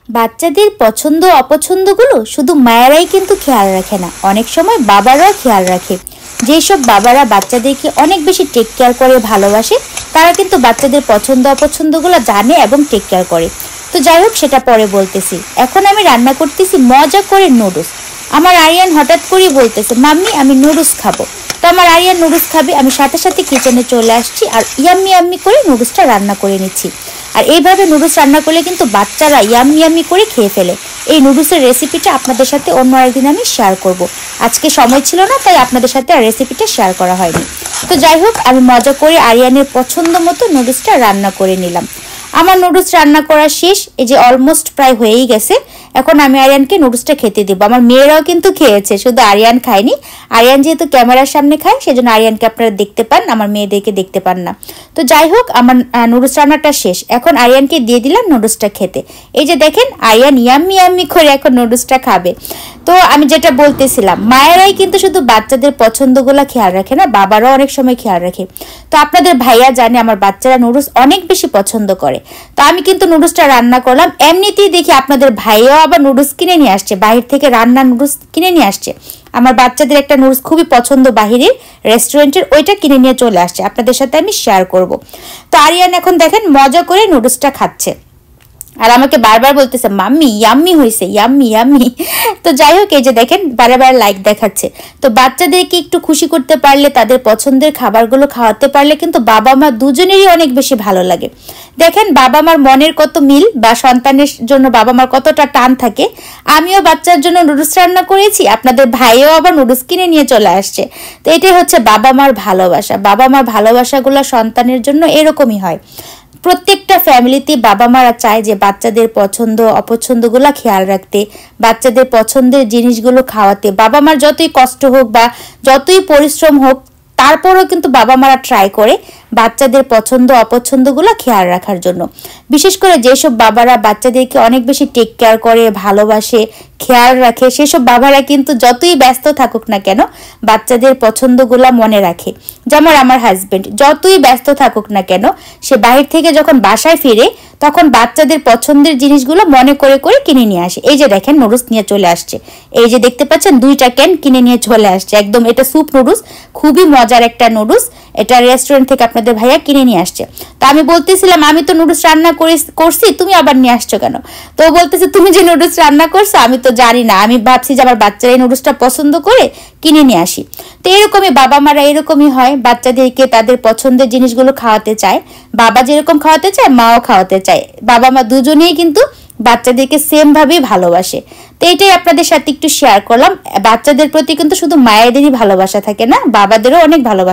বাচ্চাদের পছন্দ অপছন্দগুলো শুধু মায়েরাই কিন্তু খেয়াল রাখে না, অনেক সময় বাবারাও খেয়াল রাখে। যেসব বাবারা বাচ্চাদেরকে অনেক বেশি টেক কেয়ার করে ভালোবাসে, তারা কিন্তু বাচ্চাদের পছন্দ অপছন্দগুলো জানে এবং টেক কেয়ার করে। তো যাই হোক, সেটা পরে বলতেছি। এখন আমি রান্না করতেছি মজা করে নুডলস। আমার আরিয়ান হঠাৎ করেই বলতেছে, মাম্মি আমি নুডলস খাবো। তো আমার আরিয়ান নুডলস খাবে, আমি সাথে সাথে কিচেনে চলে আসছি আর ইয়াম্মি ইয়াম্মি করে নুডলসটা রান্না করে নিচ্ছি। আর এইভাবে নুডলস রান্না করলে কিন্তু বাচ্চারা ইয়াম্মি ইয়াম্মি করে খেয়ে ফেলে। এই নুডলসের রেসিপিটা আপনাদের সাথে অন্য একদিন আমি শেয়ার করব। আজকে সময় ছিল না, তাই আপনাদের সাথে আর রেসিপিটা শেয়ার করা হয়নি। তো যাই হোক, আমি মজা করে আরিয়ানের পছন্দ মতো নুডলসটা রান্না করে নিলাম। আমার নুডলস রান্না করা শেষ, এই যে অলমোস্ট প্রায় হয়েই গেছে। এখন আমি আরিয়ানকে নুডলসটা খেতে দেবো। আমার মেয়েরাও কিন্তু খেয়েছে, শুধু আরিয়ান খায়নি। আরিয়ান যেহেতু ক্যামেরার সামনে খায়, সেজন্য আরিয়ানকে আপনারা দেখতে পান, আমার মেয়েদেরকে দেখতে পান না। তো যাই হোক, আমার নুডলস রান্নাটা শেষ। এখন আরিয়ানকে দিয়ে দিলাম নুডলসটা খেতে। এই যে দেখেন, আরিয়ান ইয়াম্মি ইয়াম্মি করে এখন নুডলসটা খাবে। তো আমি যেটা বলতেছিলাম, মায়েরাই কিন্তু শুধু বাচ্চাদের পছন্দগুলো খেয়াল রাখে না, বাবারাও অনেক সময় খেয়াল রাখে। তো আপনাদের ভাইয়া জানে আমার বাচ্চারা নুডলস অনেক বেশি পছন্দ করে। তো আমি কিন্তু নুডলসটা রান্না করলাম। এমনিতেই দেখি আপনাদের ভাইয়াও আবার নুডলস কিনে নিয়ে আসছে, বাহির থেকে রান্না নুডলস কিনে নিয়ে আসছে। আমার বাচ্চাদের একটা নুডলস খুবই পছন্দ বাহিরের রেস্টুরেন্টের, ওইটা কিনে নিয়ে চলে আসছে, আপনাদের সাথে আমি শেয়ার করব। তো আরিয়ান এখন দেখেন মজা করে নুডলসটা খাচ্ছে আর আমাকে বারবার বলতেছে, মাম্মি ইয়াম্মি হয়েছে, ইয়াম্মি ইয়াম্মি। তো যাই হোক, এই যে দেখেন বারবার লাইক দেখাচ্ছে। তো বাচ্চাদেরকে একটু খুশি করতে পারলে, তাদের পছন্দের খাবারগুলো খাওয়াতে পারলে কিন্তু বাবা মা দুজনেরই অনেক বেশি ভালো লাগে। দেখেন বাবা মার মনের কত মিল, বা সন্তানের জন্য বাবা মার কতটা টান থাকে। আমিও বাচ্চার জন্য নুডলস রান্না করেছি, আপনাদের ভাইও আবার নুডলস কিনে নিয়ে চলে আসছে। তো এটাই হচ্ছে বাবা মার ভালোবাসা। বাবা মার ভালোবাসাগুলো সন্তানের জন্য এরকমই হয়। প্রত্যেকটা ফ্যামিলিতে বাবা মারা চায় যে বাচ্চাদের পছন্দ অপছন্দগুলো খেয়াল রাখতে, বাচ্চাদের পছন্দের জিনিসগুলো খাওয়াতে। বাবা মার যতই কষ্ট হোক বা যতই পরিশ্রম হোক, তারপরেও কিন্তু বাবা মারা ট্রাই করে বাচ্চাদের পছন্দ অপছন্দগুলো খেয়াল রাখার জন্য। বিশেষ করে যেসব বাবারা বাচ্চাদেরকে অনেক বেশি টেক কেয়ার করে, ভালোবাসে, খেয়াল রাখে, সেসব বাবারা কিন্তু যতই ব্যস্ত থাকুক না কেন বাচ্চাদের পছন্দগুলো মনে রাখে। যেমন আমার হাজবেন্ড যতই ব্যস্ত থাকুক না কেন, সে বাহির থেকে যখন বাসায় ফিরে তখন বাচ্চাদের পছন্দের জিনিসগুলো মনে করে করে কিনে নিয়ে আসে। এই যে দেখেন নুডলস নিয়ে চলে আসছে, এই যে দেখতে পাচ্ছেন 2টা ক্যান কিনে নিয়ে চলে আসছে। একদম এটা স্যুপ নুডলস, খুবই মজার একটা নুডলস। এটা রেস্টুরেন্ট থেকে আপনাদের ভাইয়া কিনে নিয়ে আসছে। তো আমি বলতেছিলাম, আমি তো নুডলস রান্না করছি, তুমি আবার নিয়ে আসছো কেন? তো বলতেছে, তুমি যে নুডলস রান্না করছো আমি তো জানি না, আমি ভাবছি যে আমার বাচ্চারা এই নুডলসটা পছন্দ করে কিনে নিয়ে আসি। তো এরকমই বাবা মারা এরকমই হয়, বাচ্চাদেরকে তাদের পছন্দের জিনিসগুলো খাওয়াতে চায়। বাবা যেরকম খাওয়াতে চায়, মাও খাওয়াতে চায়। বাবা মা দুজনেই কিন্তু বাচ্চাদেরকে সেম ভাবেই ভালোবাসে। তো এটাই আপনাদের সাথে একটু শেয়ার করলাম। বাচ্চাদের প্রতি কিন্তু শুধু মায়েদেরই ভালোবাসা থাকে না, বাবাদেরও অনেক ভালোবাসা।